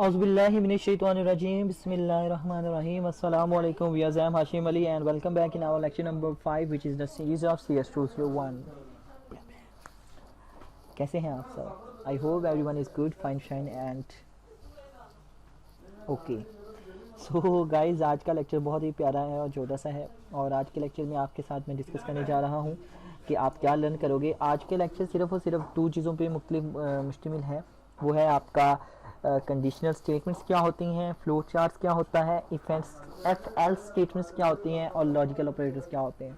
औज़ुबिल्लाहि मिनश्शैतानिर्रजीम बिस्मिल्लाहिर्रहमानिर्रहीम अस्सलामु अलैकुम viewers. I am Hashim Ali and welcome back in our lecture number 5 which is the series of CS201। कैसे हैं आप सब? I hope everyone is good, fine, shine and okay. So guys, आज का लेक्चर बहुत ही प्यारा है और जोरदार सा है और आज के लेक्चर में आपके साथ मैं डिस्कस करने जा रहा हूँ कि आप क्या लर्न करोगे। आज के लेक्चर सिर्फ और सिर्फ दो चीज़ों पे मुश्तमिल है। वो है आपका कंडीशनल स्टेटमेंट्स क्या होती हैं, फ्लो चार्ट्स क्या होता है, इफ एल्स स्टेटमेंट्स क्या होती हैं और लॉजिकल ऑपरेटर्स क्या होते हैं।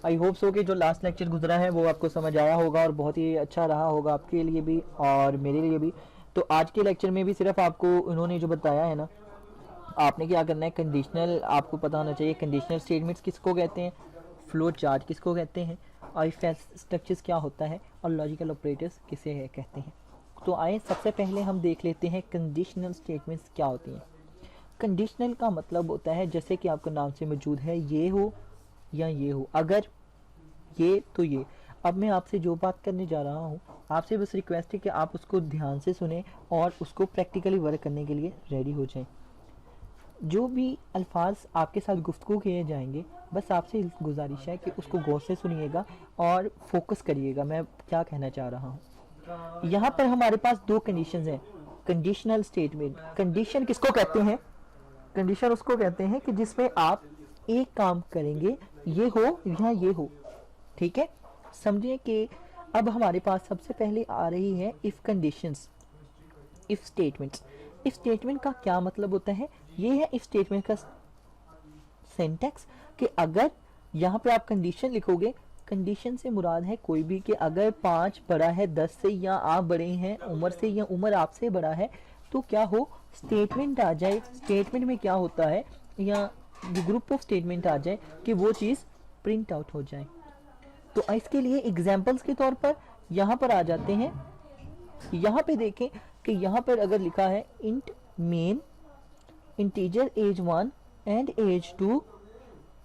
आई होप सो कि जो लास्ट लेक्चर गुजरा है वो आपको समझ आया होगा और बहुत ही अच्छा रहा होगा आपके लिए भी और मेरे लिए भी। तो आज के लेक्चर में भी सिर्फ आपको उन्होंने जो बताया है ना, आपने क्या करना है, कंडीशनल आपको पता होना चाहिए कंडीशनल स्टेटमेंट्स किसको कहते हैं, फ्लो चार्ट किसको कहते हैं और इफ स्ट्रक्चर्स क्या होता है और लॉजिकल ऑपरेटर्स किसे कहते हैं। तो आए सबसे पहले हम देख लेते हैं कंडीशनल स्टेटमेंट्स क्या होती हैं। कंडीशनल का मतलब होता है, जैसे कि आपका नाम से मौजूद है, ये हो या ये हो, अगर ये तो ये। अब मैं आपसे जो बात करने जा रहा हूँ, आपसे बस रिक्वेस्ट है कि आप उसको ध्यान से सुने और उसको प्रैक्टिकली वर्क करने के लिए रेडी हो जाएं। जो भी अल्फाज आपके साथ गुफ्तगू किए जाएंगे, बस आपसे गुजारिश है कि उसको गौर से सुनिएगा और फोकस करिएगा मैं क्या कहना चाह रहा हूँ। यहाँ पर हमारे पास दो कंडीशंस हैं। कंडीशनल स्टेटमेंट, कंडीशन किसको कहते हैं? कंडीशन उसको कहते हैं कि जिसमें आप एक काम करेंगे, ये हो या ये हो। ठीक है, समझिए कि अब हमारे पास सबसे पहले आ रही है if conditions, if statements. If statement का क्या मतलब होता है? ये है इफ स्टेटमेंट का सिंटैक्स कि अगर यहाँ पे आप कंडीशन लिखोगे, कंडीशन से मुराद है कोई भी कि अगर 5 बड़ा है 10 से या आप बड़े हैं उम्र से या उम्र आपसे बड़ा है तो क्या हो, स्टेटमेंट आ जाए। स्टेटमेंट में क्या होता है, या ग्रुप ऑफ स्टेटमेंट आ जाए कि वो चीज़ प्रिंट आउट हो जाए। तो इसके लिए एग्जाम्पल्स के तौर पर यहाँ पर आ जाते हैं। यहाँ पे देखें कि यहाँ पर अगर लिखा है int main integer age 1 and age 2,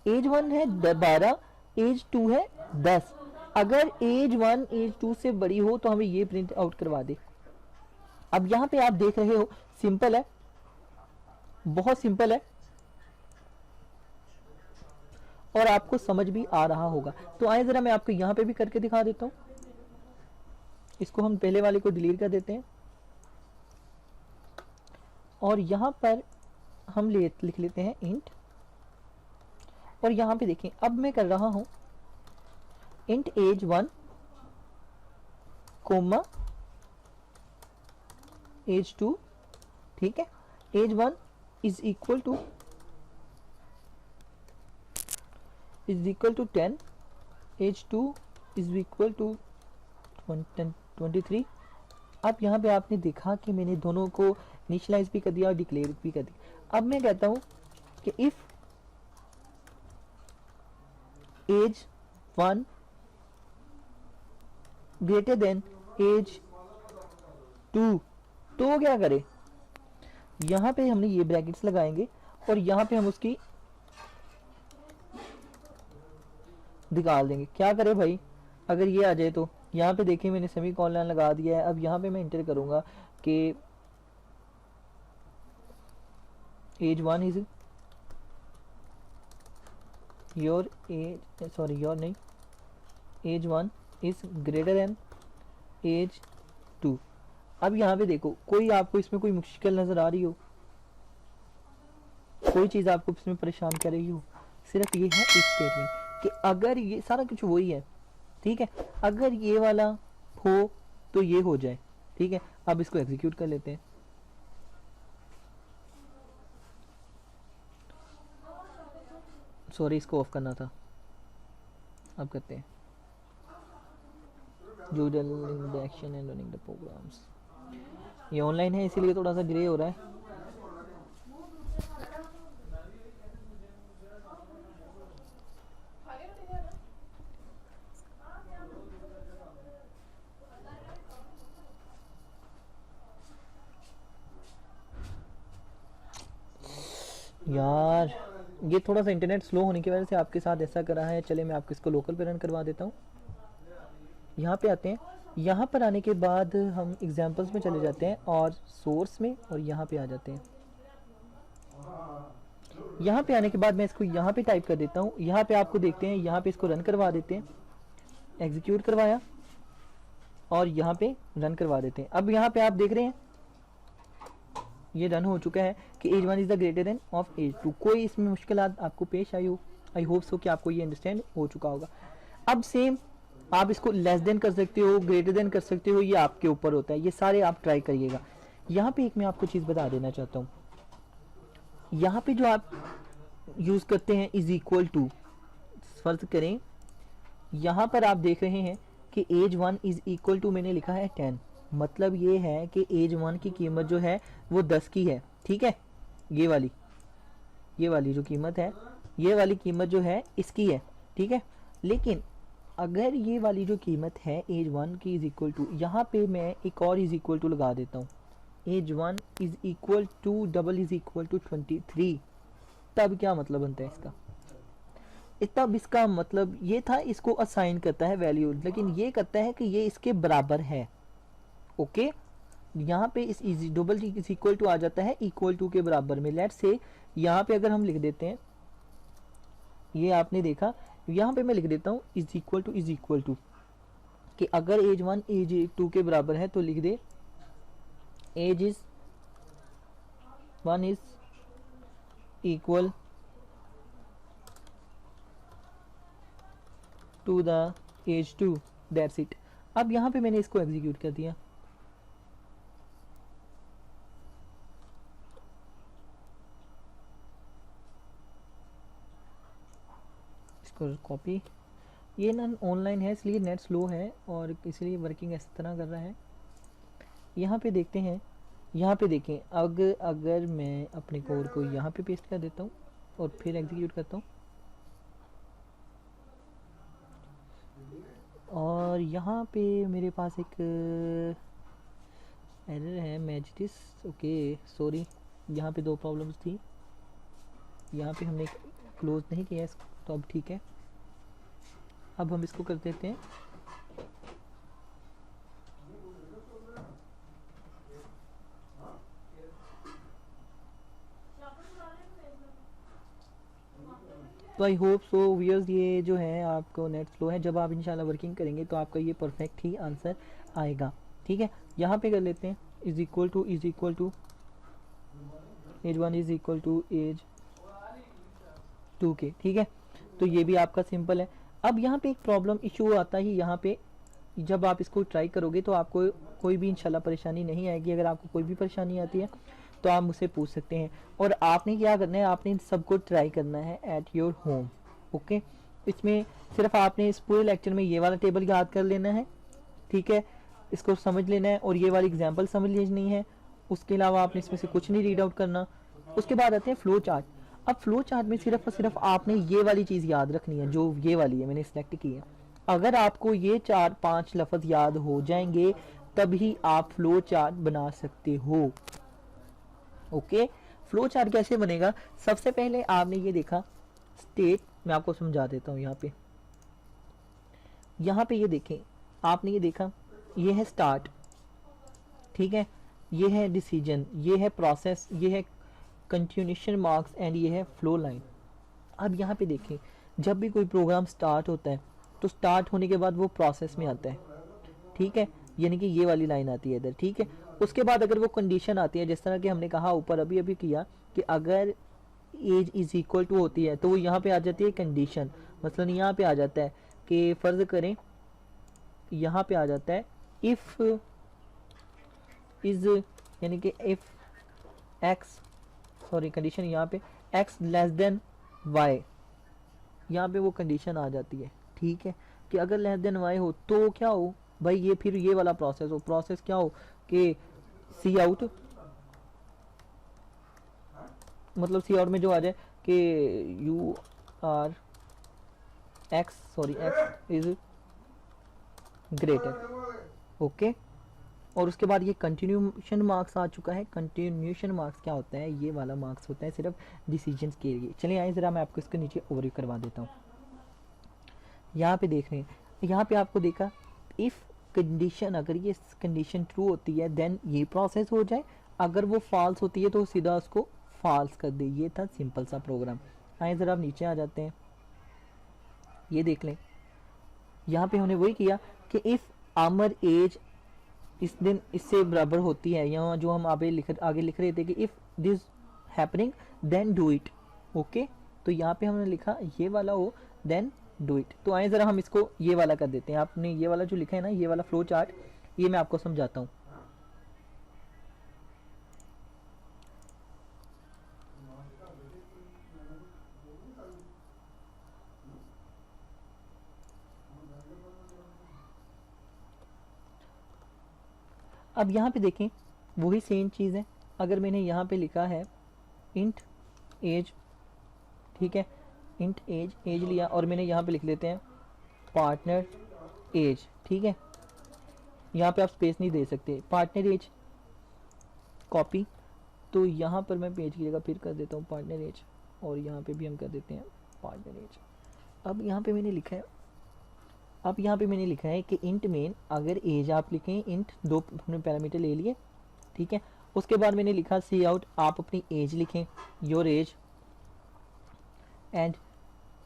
age 1 है 12, एज 2 है 10। अगर एज 1 एज 2 से बड़ी हो तो हमें ये प्रिंट आउट करवा दे। अब यहाँ पे आप देख रहे हो, सिंपल है, बहुत सिंपल है और आपको समझ भी आ रहा होगा। तो आए जरा मैं आपको यहाँ पे भी करके दिखा देता हूँ। इसको हम पहले वाले को डिलीट कर देते हैं और यहाँ पर हम लिख लेते हैं इंट, और यहाँ पे देखें अब मैं कर रहा हूँ इंट एज 1 कोमा एज 2। ठीक है, age 1 is equal to 10, age 2 is equal to 23। अब यहाँ पे आपने देखा कि मैंने दोनों को इनिशियलाइज भी कर दिया और डिक्लेयर भी कर दिया। अब मैं कहता हूँ कि if age 1 greater than age 2, तो क्या करे, यहाँ पे हमने ये ब्रैकेट्स लगाएंगे और यहाँ पे हम उसकी निकाल देंगे। क्या करे भाई, अगर ये आ जाए तो यहाँ पे देखिए मैंने सेमी कॉलन लगा दिया है। अब यहाँ पे मैं इंटर करूंगा कि age 1 is your age, sorry your नहीं, age 1 is greater than age 2। अब यहाँ पे देखो, कोई आपको इसमें कोई मुश्किल नजर आ रही हो, कोई चीज आपको इसमें परेशान कर रही हो, सिर्फ ये है इफ स्टेटमेंट कि अगर ये सारा कुछ वही है। ठीक है, अगर ये वाला हो तो ये हो जाए। ठीक है, अब इसको एग्जीक्यूट कर लेते हैं। सॉरी, इसको ऑफ करना था, अब करते हैं। In the action and running the programs. ये ऑनलाइन है इसीलिए थोड़ा सा डिले हो रहा है। यार ये थोड़ा सा इंटरनेट स्लो होने की वजह से आपके साथ ऐसा कर रहा है। चले मैं आपको इसको लोकल पे रन करवा देता हूँ। यहाँ पे आते हैं यहाँ पर आने के बाद हम एग्जांपल्स में चले जाते हैं और सोर्स में, और यहाँ पे आ जाते हैं। यहाँ पे आने के बाद मैं इसको यहाँ पे टाइप कर देता हूँ। यहाँ पे आपको देखते हैं, यहाँ पे इसको रन करवा देते हैं, एग्जीक्यूट करवाया और यहाँ पे रन करवा देते हैं। अब यहाँ पे आप देख रहे हैं ये रन हो चुका है कि age 1 is the greater than of age 2। कोई इसमें मुश्किलात आपको पेश आई होप सो कि आपको ये अंडरस्टैंड हो चुका होगा। अब सेम आप इसको लेस देन कर सकते हो, ग्रेटर देन कर सकते हो, ये आपके ऊपर होता है। ये सारे आप ट्राई करिएगा। यहाँ पे एक मैं आपको चीज़ बता देना चाहता हूँ, यहाँ पे जो आप यूज़ करते हैं इज इक्वल टू, फर्ज करें यहाँ पर आप देख रहे हैं कि एज 1 इज इक्वल टू मैंने लिखा है 10, मतलब ये है कि एज 1 की कीमत जो है वो 10 की है। ठीक है, ये वाली जो कीमत है, ये वाली कीमत जो है इसकी है। ठीक है, लेकिन अगर ये वाली जो कीमत है एज 1 की इज इक्वल टू, यहाँ पे मैं एक और इज इक्वल टू लगा देता हूँ, age 1 is equal to double is equal to 23, तब क्या मतलब बनता है इसका? तब इसका मतलब ये था, इसको असाइन करता है वैल्यू, लेकिन ये कहता है कि ये इसके बराबर है। ओके, यहाँ पे इस is double is equal to आ जाता है इक्वल टू के बराबर में। लेट्स से यहाँ पे अगर हम लिख देते हैं, ये आपने देखा, यहाँ पे मैं लिख देता हूँ इज इक्वल टू कि अगर एज 1 एज 2 के बराबर है तो लिख दे age 1 is equal to the age 2, that's it. अब यहाँ पे मैंने इसको एग्जीक्यूट कर दिया। इसको कॉपी, ये ना ऑनलाइन है इसलिए नेट स्लो है और इसलिए वर्किंग इस तरह कर रहा है। यहाँ पे देखते हैं, यहाँ पे देखें, अगर मैं अपने कोड को यहाँ पे पेस्ट कर देता हूँ और फिर एग्जीक्यूट करता हूँ, और यहाँ पे मेरे पास एक एरर है मैजिटिस। ओके सॉरी, यहाँ पे दो प्रॉब्लम्स थी, यहाँ पे हमने क्लोज नहीं किया इसको, तो अब ठीक है। अब हम इसको कर देते हैं, तो आई होप सो व्यूअर्स, ये जो है आपको नेट स्लो है, जब आप इंशाल्लाह वर्किंग करेंगे तो आपका ये परफेक्ट ही आंसर आएगा। ठीक है, यहाँ पे कर लेते हैं is equal to age 1 is equal to age 2 के। ठीक है, तो ये भी आपका सिंपल है। अब यहाँ पे एक प्रॉब्लम इशू आता ही, यहाँ पे जब आप इसको ट्राई करोगे तो आपको कोई भी इंशाल्लाह परेशानी नहीं आएगी। अगर आपको कोई भी परेशानी आती है तो आप मुझसे पूछ सकते हैं, और आपने क्या करना है, आपने इन सबको ट्राई करना है एट योर होम। ओके, इसमें सिर्फ आपने इस पूरे लेक्चर में ये वाला टेबल याद कर लेना है। ठीक है, इसको समझ लेना है और ये वाली एग्जाम्पल समझ लेनी है। उसके अलावा आपने इसमें से कुछ नहीं रीड आउट करना। उसके बाद आते हैं फ्लो चार्ट। अब फ्लो चार्ट में सिर्फ और सिर्फ आपने ये वाली चीज़ याद रखनी है, जो ये वाली है मैंने सिलेक्ट की है। अगर आपको ये 4-5 लफ्ज़ याद हो जाएंगे तभी आप फ्लो चार्ट बना सकते हो। ओके, फ्लो चार्ट कैसे बनेगा? सबसे पहले आपने ये देखा स्टेट, मैं आपको समझा देता हूँ। यहाँ पे ये देखें, आपने ये देखा, ये है स्टार्ट, ठीक है, ये है डिसीजन, ये है प्रोसेस, ये है कंटिन्यूएशन मार्क्स एंड ये है फ्लो लाइन। अब यहाँ पे देखें, जब भी कोई प्रोग्राम स्टार्ट होता है तो स्टार्ट होने के बाद वो प्रोसेस में आता है। ठीक है, यानी कि ये वाली लाइन आती है इधर। ठीक है, उसके बाद अगर वो कंडीशन आती है, जिस तरह कि हमने कहा ऊपर अभी किया कि अगर एज इज इक्वल टू होती है तो वो यहाँ पे आ जाती है कंडीशन। मसलन यहाँ पे आ जाता है कि फ़र्ज़ करें, यहाँ पे आ जाता है इफ़ इज़, यानी कि इफ़ एक्स, सॉरी कंडीशन यहाँ पे एक्स लेस देन वाई, यहाँ पे वो कंडीशन आ जाती है। ठीक है, कि अगर लेस देन वाई हो तो क्या हो भाई, ये फिर ये वाला प्रोसेस हो। प्रोसेस क्या हो कि सी आउट, मतलब सी आउट में जो आ जाए कि you are x, sorry x is greater. Okay, और उसके बाद ये कंटिन्यूएशन मार्क्स आ चुका है। कंटिन्यूएशन मार्क्स क्या होता है? ये वाला मार्क्स होता है सिर्फ डिसीजंस के लिए। चलिए आइए ज़रा मैं आपको इसके नीचे ओवरव्यू करवा देता हूँ। यहाँ पे देख रहे हैं, यहाँ पे आपको देखा इफ़ कंडीशन, अगर ये कंडीशन ट्रू होती है देन ये प्रोसेस हो जाए, अगर वो फॉल्स होती है तो सीधा उसको फॉल्स कर दे। ये था सिंपल सा प्रोग्राम। आए ज़रा आप नीचे आ जाते हैं, ये देख लें, यहाँ पे हमने वही किया कि इफ़ आमर एज इस दिन इससे बराबर होती है, यहाँ जो हम आगे लिख रहे थे कि if this happening then do it. Okay, तो यहाँ पे हमने लिखा ये वाला हो देन डू इट। तो आए ज़रा हम इसको ये वाला कर देते हैं। आपने ये वाला जो लिखा है ना, ये वाला फ्लो चार्ट, ये मैं आपको समझाता हूँ। अब यहाँ पे देखें वही सेम चीज़ है। अगर मैंने यहाँ पे लिखा है इंट एज, ठीक है, इंट एज लिया और मैंने यहाँ पे लिख लेते हैं पार्टनर एज, ठीक है, यहाँ पे आप स्पेस नहीं दे सकते, पार्टनर एज कॉपी। तो यहाँ पर मैं पेज की जगह फिर कर देता हूँ पार्टनर एज, और यहाँ पे भी हम कर देते हैं पार्टनर एज। अब यहाँ पे मैंने लिखा है कि इंट मेन, अगर एज आप लिखें, इंट दो हमने पैरामीटर ले लिए, ठीक है। उसके बाद मैंने लिखा सी आउट, आप अपनी एज लिखें, योर एज, एंड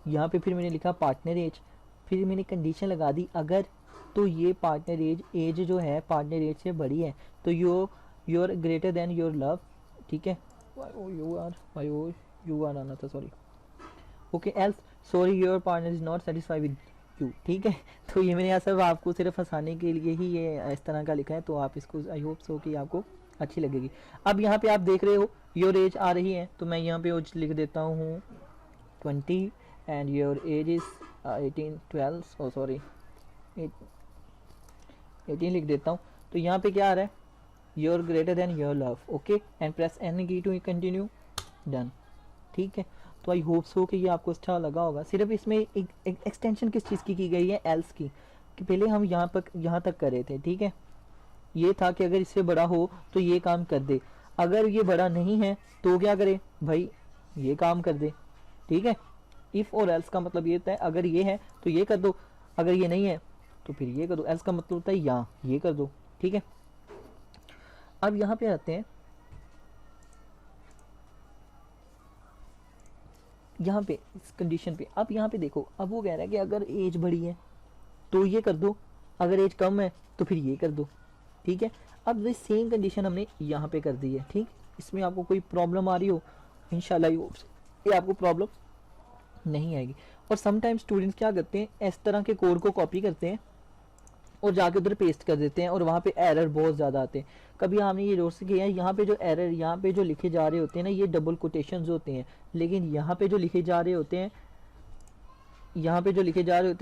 यहाँ पे फिर मैंने लिखा पार्टनर एज। फिर मैंने कंडीशन लगा दी, अगर तो ये पार्टनर एज जो है पार्टनर एज से बड़ी है तो your greater than your love, ठीक है, यू आर आना था, sorry, okay, else sorry your partner is not satisfied with you, ठीक है। तो ये मैंने यहाँ सब आपको सिर्फ हंसाने के लिए ही ये इस तरह का लिखा है, तो आप इसको आई होप सो कि आपको अच्छी लगेगी। अब यहाँ पे आप देख रहे हो योर एज आ रही है, तो मैं यहाँ पे एज लिख देता हूँ 20 एंड योर एज इज 18 लिख देता हूँ। तो यहाँ पे क्या आ रहा है, your greater than your love, okay, and press any key to continue, done, ठीक है। तो आई होप सो कि ये आपको अच्छा लगा होगा। सिर्फ इसमें एक एक्सटेंशन किस चीज़ की गई है, एल्स की, कि पहले हम यहाँ तक कर रहे थे, ठीक है, ये था कि अगर इससे बड़ा हो तो ये काम कर दे, अगर ये बड़ा नहीं है तो क्या करे भाई, ये काम कर दे, ठीक है। इफ़ और एल्स का मतलब ये होता है अगर ये है तो ये कर दो, अगर ये नहीं है तो फिर ये कर दो। एल्स का मतलब होता है यहाँ ये कर दो, ठीक है। अब यहाँ पे आते हैं, यहाँ पे इस कंडीशन पे, अब यहाँ पे देखो, अब वो कह रहा है कि अगर एज बड़ी है तो ये कर दो, अगर एज कम है तो फिर ये कर दो, ठीक है। अब ये सेम कंडीशन हमने यहाँ पे कर दी है, ठीक। इसमें आपको कोई प्रॉब्लम आ रही हो, इंशाल्लाह ये आपको प्रॉब्लम नहीं आएगी। और समटाइम स्टूडेंट्स क्या करते हैं, इस तरह के कोड को कॉपी करते हैं और जाके उधर पेस्ट कर देते हैं और वहाँ पे एरर बहुत ज़्यादा आते हैं। कभी आपने ये नोट किया है, यहाँ पे जो एरर यहाँ पे जो लिखे जा रहे होते हैं ना, ये डबल कोटेशंस होते हैं, लेकिन यहाँ पे जो लिखे जा रहे होते हैं,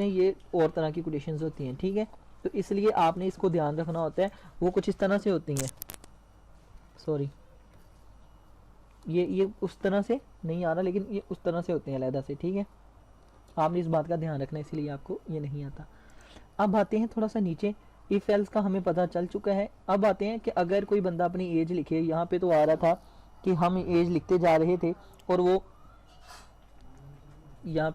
ये और तरह की कोटेशंस होती हैं, ठीक है। तो इसलिए आपने इसको ध्यान रखना होता है, वो कुछ इस तरह से होती हैं, सॉरी, ये उस तरह से नहीं आ रहा, लेकिन ये उस तरह से होते हैं अलहदा से, ठीक है। आपने इस बात का ध्यान रखना है, इसलिए आपको ये नहीं आता। अब आते हैं थोड़ा सा नीचे, इफ एल्स का हमें पता चल चुका है। अब आते हैं कि अगर कोई बंदा अपनी एज लिखे, यहाँ पे तो आ रहा था कि हम एज लिखते जा रहे थे और वो यहाँ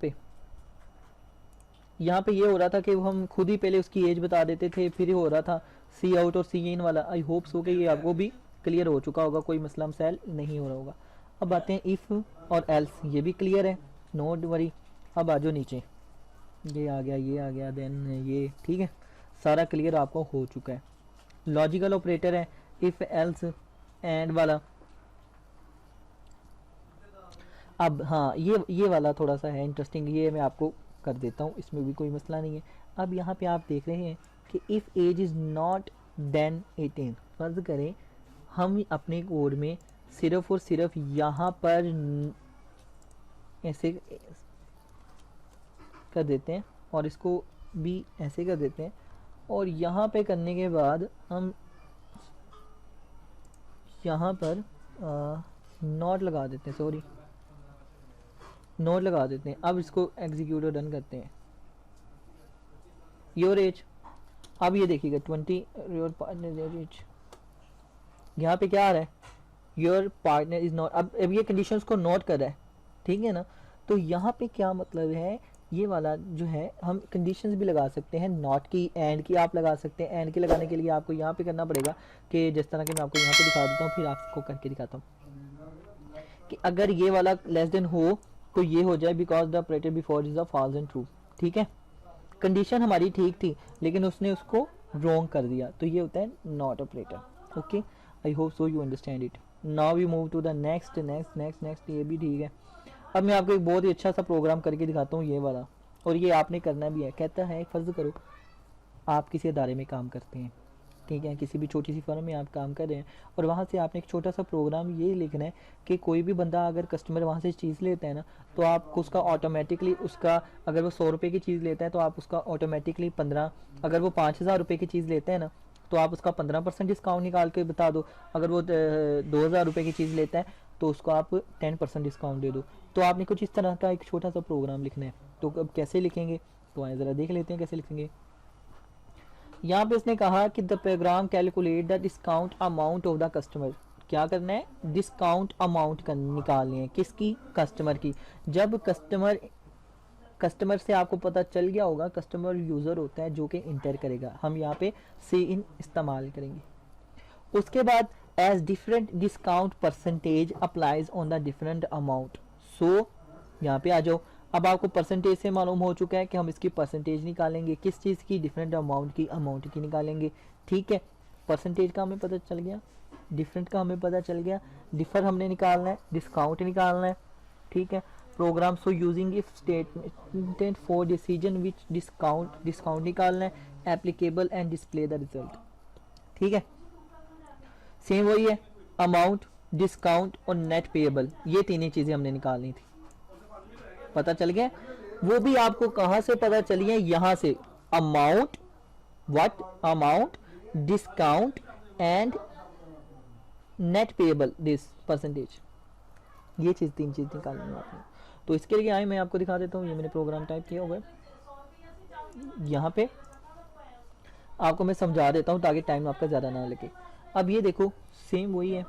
पे ये हो रहा था कि हम खुद ही पहले उसकी एज बता देते थे, फिर हो रहा था सी आउट और सी इन वाला। आई होप सो कि ये आपको भी क्लियर हो चुका होगा, कोई मसला मसाइल नहीं हो रहा होगा। अब आते हैं इफ़ और एल्स, ये भी क्लियर है, नोट वरी। अब आ जाओ नीचे, ये आ गया देन ये, ठीक है, सारा क्लियर आपको हो चुका है। लॉजिकल ऑपरेटर है इफ़ एल्स एंड वाला। अब हाँ, ये वाला थोड़ा सा है इंटरेस्टिंग, ये मैं आपको कर देता हूँ, इसमें भी कोई मसला नहीं है। अब यहाँ पे आप देख रहे हैं कि if age is not than 18, फर्ज करें हम अपने कोड में सिर्फ और सिर्फ यहाँ पर ऐसे कर देते हैं और इसको भी ऐसे कर देते हैं, और यहाँ पे करने के बाद हम यहाँ पर नॉट लगा देते हैं, सॉरी, नोट लगा देते हैं। अब इसको एग्जीक्यूट और डन करते हैं। योर एज, अब ये देखिएगा 20, योर पार्टनर एज, यहाँ पे क्या आ रहा है, योर पार्टनर इज नॉट। अब ये कंडीशंस को नोट कर रहा है, ठीक है ना। तो यहाँ पे क्या मतलब है ये वाला जो है हम कंडीशंस भी लगा सकते हैं, नॉट की, एंड की आप लगा सकते हैं। एंड की लगाने के लिए आपको यहाँ पे करना पड़ेगा कि जिस तरह के मैं आपको यहाँ पे दिखा देता हूँ, फिर आपको करके दिखाता हूँ कि अगर ये वाला लेस देन हो तो ये हो जाए because the operator before is a false and true. ठीक है, कंडीशन हमारी ठीक थी लेकिन उसने उसको रॉन्ग कर दिया, तो ये होता है not operator. Okay, I hope so you understand it. Now we move to the next next next next. ये भी ठीक है। अब मैं आपको एक बहुत ही अच्छा सा प्रोग्राम करके दिखाता हूँ ये वाला, और ये आपने करना भी है। कहता है फ़र्ज़ करो आप किसी अदारे में काम करते हैं, ठीक है, किसी भी छोटी सी फर्म में आप काम कर रहे हैं, और वहाँ से आपने एक छोटा सा प्रोग्राम ये लिखना है कि कोई भी बंदा अगर कस्टमर वहाँ से चीज़ लेता है ना, तो आपको उसका ऑटोमेटिकली उसका, अगर वो 100 रुपये की चीज़ लेता है तो आप उसका ऑटोमेटिकली 15, अगर वो 5,000 रुपये की चीज़ लेता है ना तो आप उसका 15% डिस्काउंट निकाल के बता दो। अगर वो 2,000 रुपये की चीज़ लेता है तो उसको आप 10% डिस्काउंट दे दो। तो आपने कुछ इस तरह का एक छोटा सा प्रोग्राम लिखना है। तो अब कैसे लिखेंगे, तो आए ज़रा देख लेते हैं कैसे लिखेंगे। यहाँ पे इसने कहा कि the program calculate the discount amount of the customer. क्या करना है, डिस्काउंट अमाउंट निकालनी है, किसकी, कस्टमर की। जब कस्टमर से आपको पता चल गया होगा, कस्टमर यूज़र होता है जो कि इंटर करेगा, हम यहाँ पे सी इन इस्तेमाल करेंगे। उसके बाद as different discount percentage applies on the different amount. So यहाँ पे आ जाओ। अब आपको परसेंटेज से मालूम हो चुका है कि हम इसकी परसेंटेज निकालेंगे, किस चीज़ की, डिफरेंट अमाउंट की निकालेंगे। ठीक है, परसेंटेज का हमें पता चल गया, डिफरेंट का हमें पता चल गया, डिफर हमने निकालना है, डिस्काउंट निकालना है। ठीक है, program so using if statement for decision which discount निकालना है, applicable and display the result. ठीक है, सेम वही है, अमाउंट, डिस्काउंट और नेट पेएबल, ये तीनों चीज़ें हमने निकालनी थी। पता चल गया, वो भी आपको कहां से पता चली है, यहां से, amount, what amount, discount and net payable this percentage, ये चीज़ तीन चीज़ निकालनी है आपने। तो इसके लिए आए मैं आपको दिखा देता हूँ, ये मैंने प्रोग्राम टाइप किया हुआ है, यहाँ पे आपको मैं समझा देता हूँ ताकि टाइम आपका ज़्यादा ना लगे। अब ये देखो सेम वही है,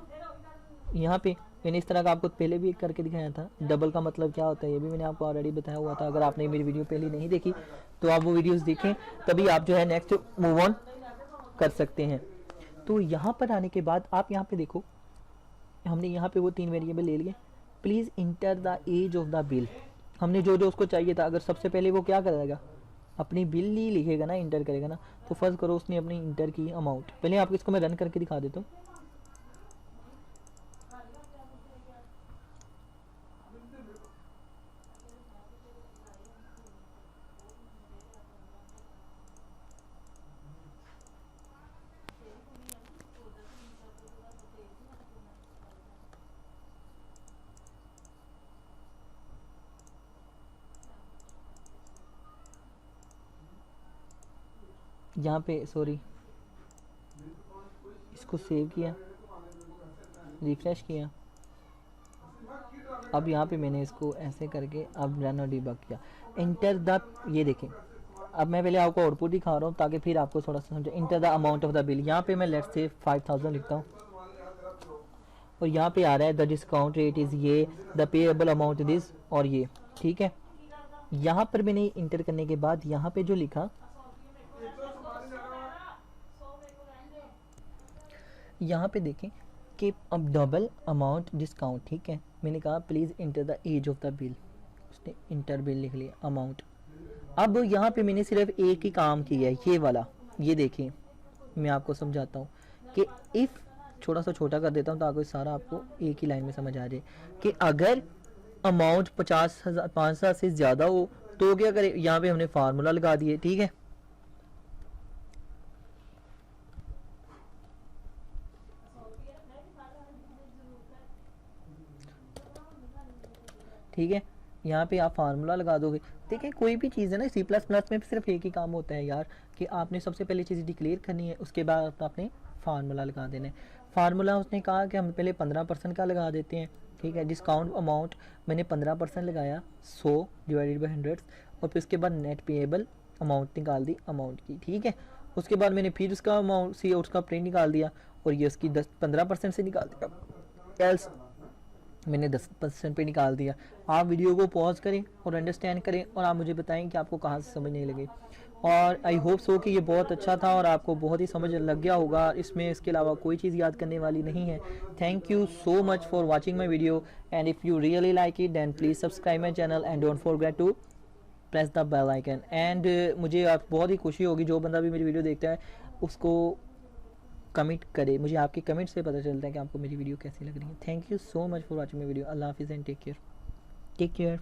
यहाँ पे मैंने इस तरह का आपको पहले भी करके दिखाया था। डबल का मतलब क्या होता है ये भी मैंने आपको ऑलरेडी बताया हुआ था। अगर आपने मेरी वीडियो पहले नहीं देखी तो आप वो वीडियोस देखें, तभी आप जो है नेक्स्ट मूव ऑन कर सकते हैं। तो यहाँ पर आने के बाद आप यहाँ पे देखो, हमने यहाँ पे वो तीन वेरिएबल ले लिए। Please enter the age of the bill, हमने जो जो उसको चाहिए था। अगर सबसे पहले वो क्या करेगा, अपनी बिल ही लिखेगा ना, इंटर करेगा ना। तो फर्ज करो उसने अपनी इंटर की अमाउंट, पहले आपको इसको मैं रन करके दिखा देता हूँ। यहाँ पे सॉरी, इसको सेव किया, रिफ्रेश किया, अब यहाँ पे मैंने इसको ऐसे करके अब रन और डिबग किया, इंटर द, ये देखें। अब मैं पहले आपको आउटपुट दिखा रहा हूँ ताकि फिर आपको थोड़ा सा समझे। Enter the amount of the bill, यहाँ पे मैं लेट्स से 5,000 लिखता हूँ, और यहाँ पे आ रहा है द डिस्काउंट रेट इज़ ये, द पेएबल अमाउंट दिस, और ये। ठीक है, यहाँ पर मैंने इंटर करने के बाद यहाँ पे जो लिखा, यहाँ पे देखें कि अब डबल अमाउंट डिस्काउंट। ठीक है, मैंने कहा please enter the age of the bill, उसने इंटर बिल लिख लिया, अमाउंट। अब यहाँ पे मैंने सिर्फ एक ही काम किया है, ये वाला, ये देखिए मैं आपको समझाता हूँ कि इफ़, थोड़ा सा छोटा कर देता हूँ ताकि सारा आपको एक ही लाइन में समझ आ जाए कि अगर अमाउंट 50,000 5,000 से ज़्यादा हो तो क्या करें, यहाँ पे हमने फार्मूला लगा दिए। ठीक है, ठीक है, यहाँ पे आप फार्मूला लगा दोगे। देखिए कोई भी चीज़ है ना, सी प्लस प्लस में सिर्फ एक ही काम होता है यार, कि आपने सबसे पहले चीज़ डिक्लेयर करनी है, उसके बाद आपने फार्मूला लगा देना है। फार्मूला उसने कहा कि हम पहले 15% का लगा देते हैं। ठीक है, डिस्काउंट अमाउंट मैंने 15% लगाया, 100 डिवाइडेड बाई 100, और फिर उसके बाद नेट पेएबल अमाउंट निकाल दी अमाउंट की। ठीक है, उसके बाद मैंने फिर उसका अमाउंट सी उसका प्रिंट निकाल दिया, और ये उसकी 10-15% से निकाल दिया। एल्स मैंने 10% पे निकाल दिया। आप वीडियो को पॉज करें और अंडरस्टैंड करें और आप मुझे बताएं कि आपको कहाँ से समझ नहीं लगे। और आई होप सो कि ये बहुत अच्छा था और आपको बहुत ही समझ लग गया होगा। इसमें इसके अलावा कोई चीज़ याद करने वाली नहीं है। Thank you so much for watching my video, and if you really like it then please subscribe my channel and don't forget to press the bell icon. And मुझे आप बहुत ही खुशी होगी, जो बंदा भी मेरी वीडियो देखता है उसको कमेंट करे। मुझे आपके कमेंट से पता चलता है कि आपको मेरी वीडियो कैसी लग रही है। Thank you so much for watching my video. अल्लाह हाफिज़ and take care. Take care.